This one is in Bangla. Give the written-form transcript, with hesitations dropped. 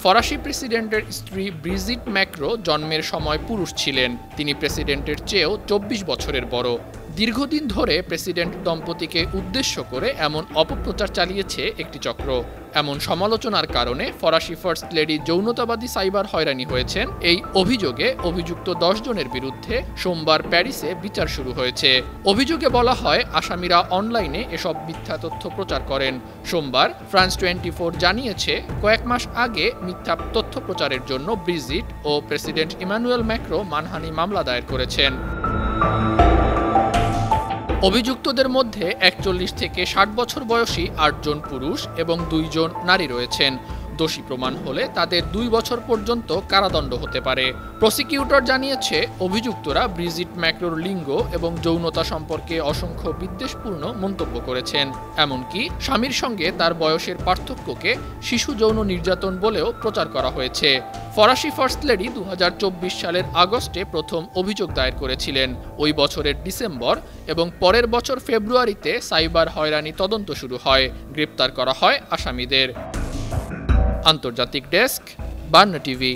ফরাসি প্রেসিডেন্টের স্ত্রী ব্রিজিট ম্যাক্রো জন্মের সময় পুরুষ ছিলেন। তিনি প্রেসিডেন্টের চেয়েও ২৪ বছরের বড়। দীর্ঘদিন ধরে প্রেসিডেন্ট দম্পতিকে উদ্দেশ্য করে এমন অপপ্রচার চালিয়েছে একটি চক্র। এমন সমালোচনার কারণে ফরাসি ফার্স্ট লেডি যৌনতাবাদী সাইবার হয়রানি হয়েছেন। এই অভিযোগে অভিযুক্ত ১০ জনের বিরুদ্ধে সোমবার প্যারিসে বিচার শুরু হয়েছে। অভিযোগে বলা হয়, আসামিরা অনলাইনে এসব মিথ্যা তথ্য প্রচার করেন। সোমবার ফ্রান্স 24 জানিয়েছে, কয়েক মাস আগে মিথ্যা তথ্য প্রচারের জন্য ব্রিজিট ও প্রেসিডেন্ট ইমানুয়েল ম্যাক্রো মানহানি মামলা দায়ের করেছেন। অভিযুক্তদের মধ্যে ৪১ থেকে ৬০ বছর বয়সী ৮ জন পুরুষ এবং ২ জন নারী রয়েছেন। দোষী প্রমাণ হলে তাদের ২ বছর পর্যন্ত কারাদণ্ড হতে পারে। প্রসিকিউটর জানিয়েছে, অভিযুক্তরা ব্রিজিট ম্যাক্রোর লিঙ্গ এবং যৌনতা সম্পর্কে অসংখ্য বিদ্বেষপূর্ণ মন্তব্য করেছেন। এমনকি স্বামীর সঙ্গে তার বয়সের পার্থক্যকে শিশু যৌন নির্যাতন বলেও প্রচার করা হয়েছে। ফরাসি ফার্স্ট লেডি ২০২৪ সালের আগস্টে প্রথম অভিযোগ দায়ের করেছিলেন। ওই বছরের ডিসেম্বর এবং পরের বছর ফেব্রুয়ারিতে সাইবার হয়রানি তদন্ত শুরু হয়। গ্রেপ্তার করা হয় আসামিদের। আন্তর্জাতিক ডেস্ক, বার্ন টিভি।